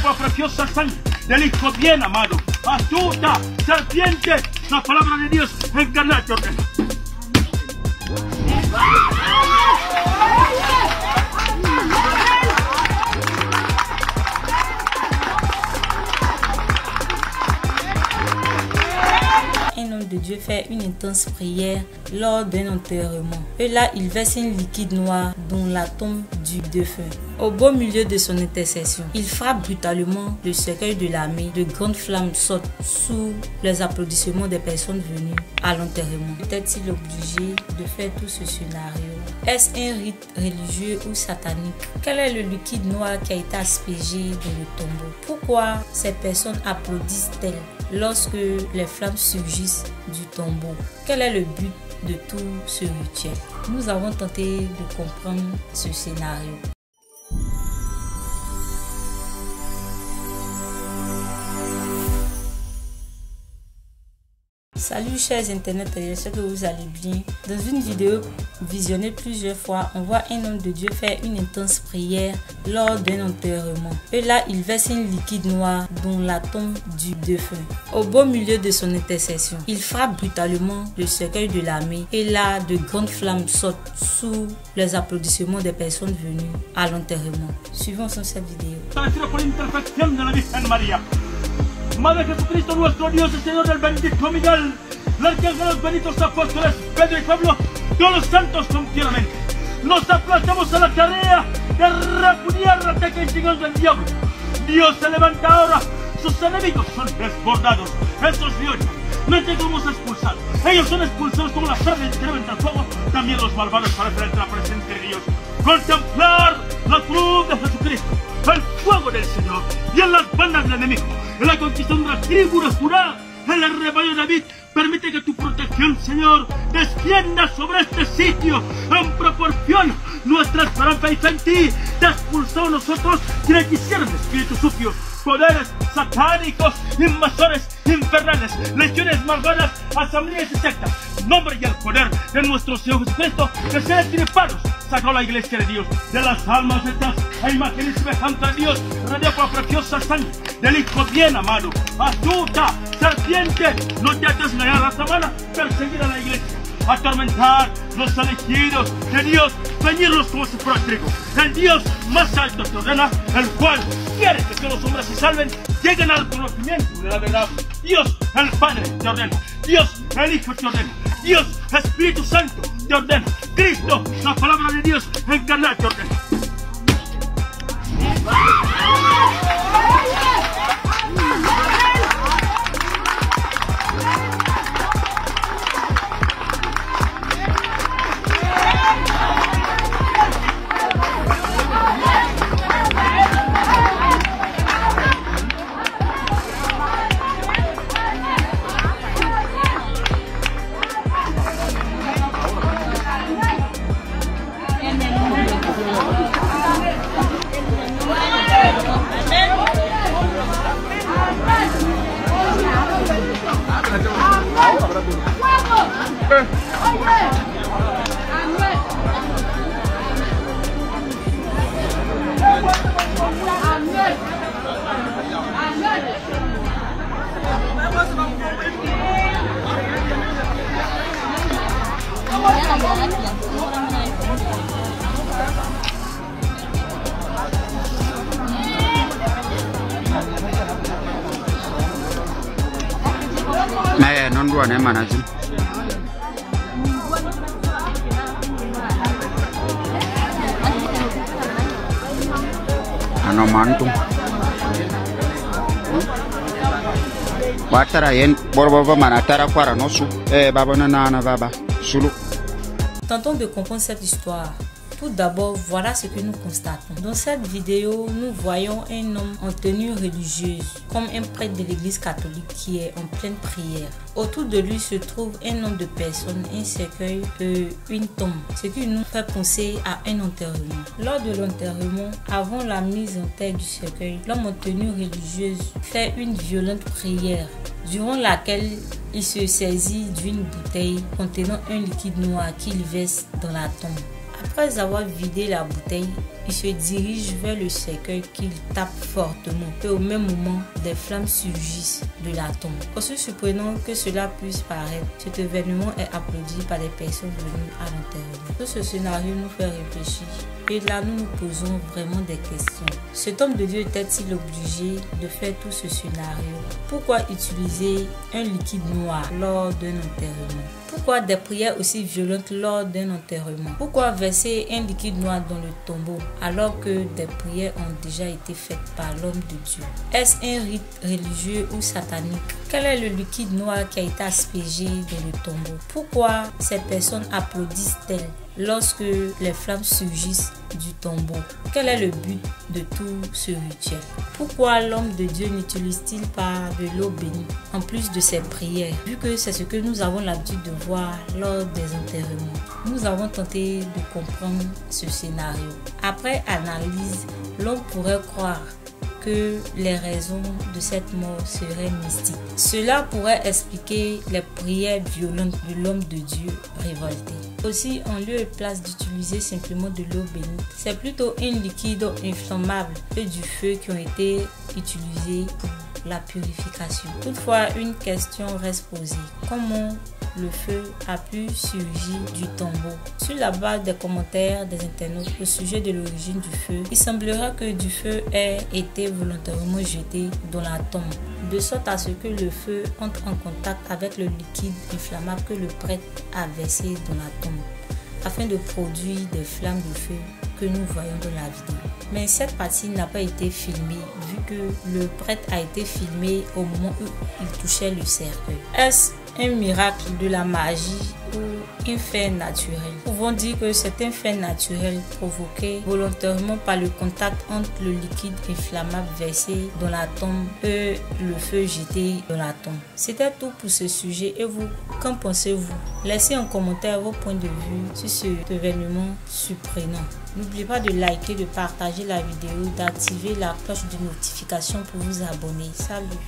Por preciosa sangre del Hijo bien amado, astuta, serpiente, la palabra de Dios encarnada te ordena. Un homme de Dieu fait une intense prière lors d'un enterrement. Et là, il verse un liquide noir dans la tombe du défunt. Au beau milieu de son intercession, il frappe brutalement le cercueil de l'armée. De grandes flammes sortent sous les applaudissements des personnes venues à l'enterrement. Peut-être-il obligé de faire tout ce scénario? Est-ce un rite religieux ou satanique? Quel est le liquide noir qui a été aspergé dans le tombeau? Pourquoi ces personnes applaudissent-elles lorsque les flammes surgissent du tombeau? Quel est le but de tout ce rituel? Nous avons tenté de comprendre ce scénario. Salut chers internautes, j'espère que vous allez bien. Dans une vidéo visionnée plusieurs fois, on voit un homme de Dieu faire une intense prière lors d'un enterrement. Et là, il verse un liquide noir dans la tombe du défunt. Au beau milieu de son intercession, il frappe brutalement le cercueil de l'armée. Et là, de grandes flammes sortent sous les applaudissements des personnes venues à l'enterrement. Suivons ensemble cette vidéo. Madre Jesucristo, nuestro Dios y Señor del bendito Miguel, el arcángel de los benditos apóstoles, Pedro y Pablo, todos los santos confiadamente, nos aplazamos a la tarea de repudiar la ataque ingenioso del diablo. Dios se levanta ahora, sus enemigos son desbordados, esos leones, no llegamos a expulsar, ellos son expulsados como la sangre que entre el fuego, también los malvados parecen entrar la presencia de Dios. Contemplar la cruz de Jesucristo, el fuego del Señor y en las bandas del enemigo, en la conquista de la tribu de Judá, en el rebaño de David. Permite que tu protección, Señor, descienda sobre este sitio en proporción. Nuestra esperanza y fe en ti te ha expulsado a nosotros quienes quisieran espíritus sucios, poderes satánicos, invasores infernales, legiones malvadas, asambleas y sectas. Nombre y el poder de nuestro Señor Jesucristo, que sean extirpados. Sacó la iglesia de Dios de las almas estas a imagen y semejanza de Dios, rodeado por la preciosa sangre del Hijo bien amado. Astuta, serpiente, no te ates la garra sabana, perseguir a la iglesia, atormentar los elegidos de Dios, ceñirlos como si fuera trigo. El Dios más alto te ordena, el cual quiere que todos los hombres se salven, lleguen al conocimiento de la verdad. Dios el Padre te ordena, Dios el Hijo te ordena, Dios Espíritu Santo te ordena, Cristo, la palabra de Dios encarnada te ordena. Nah, non dua mana sih? Ano mantung. Watara yen borbo mana tara kwara nosu. Baba na baba sulu. Tentons de comprendre cette histoire. Tout d'abord, voilà ce que nous constatons. Dans cette vidéo, nous voyons un homme en tenue religieuse, comme un prêtre de l'église catholique qui est en pleine prière. Autour de lui se trouve un nombre de personnes, un cercueil et une tombe, ce qui nous fait penser à un enterrement. Lors de l'enterrement, avant la mise en terre du cercueil, l'homme en tenue religieuse fait une violente prière, durant laquelle il se saisit d'une bouteille contenant un liquide noir qu'il verse dans la tombe. Après avoir vidé la bouteille, il se dirige vers le cercueil qu'il tape fortement et au même moment, des flammes surgissent de la tombe. Aussi surprenant que cela puisse paraître, cet événement est applaudi par des personnes venues à l'enterrement. Tout ce scénario nous fait réfléchir et là nous nous posons vraiment des questions. Cet homme de Dieu était-il obligé de faire tout ce scénario? Pourquoi utiliser un liquide noir lors d'un enterrement? Pourquoi des prières aussi violentes lors d'un enterrement? Pourquoi verser un liquide noir dans le tombeau alors que des prières ont déjà été faites par l'homme de Dieu? Est-ce un rite religieux ou satanique? Quel est le liquide noir qui a été aspergé dans le tombeau? Pourquoi ces personnes applaudissent-elles lorsque les flammes surgissent du tombeau? Quel est le but de tout ce rituel? Pourquoi l'homme de Dieu n'utilise-t-il pas de l'eau bénie en plus de ses prières? Vu que c'est ce que nous avons l'habitude de voir lors des enterrements, nous avons tenté de comprendre ce scénario. Après analyse, l'on pourrait croire que les raisons de cette mort seraient mystiques. Cela pourrait expliquer les prières violentes de l'homme de Dieu révolté. Aussi, en lieu et place d'utiliser simplement de l'eau bénite, c'est plutôt un liquide inflammable et du feu qui ont été utilisés pour la purification. Toutefois, une question reste posée. Comment le feu a pu surgir du tombeau? Sur la base des commentaires des internautes au sujet de l'origine du feu, il semblerait que du feu ait été volontairement jeté dans la tombe, de sorte à ce que le feu entre en contact avec le liquide inflammable que le prêtre a versé dans la tombe, afin de produire des flammes de feu que nous voyons dans la vidéo. Mais cette partie n'a pas été filmée, vu que le prêtre a été filmé au moment où il touchait le cercueil. Est-ce un miracle de la magie ou un fait naturel? Nous pouvons dire que c'est un fait naturel provoqué volontairement par le contact entre le liquide inflammable versé dans la tombe et le feu jeté dans la tombe. C'était tout pour ce sujet et vous, qu'en pensez-vous? Laissez en commentaire vos points de vue sur cet événement surprenant. N'oubliez pas de liker, de partager la vidéo, d'activer la cloche de notification pour vous abonner. Salut!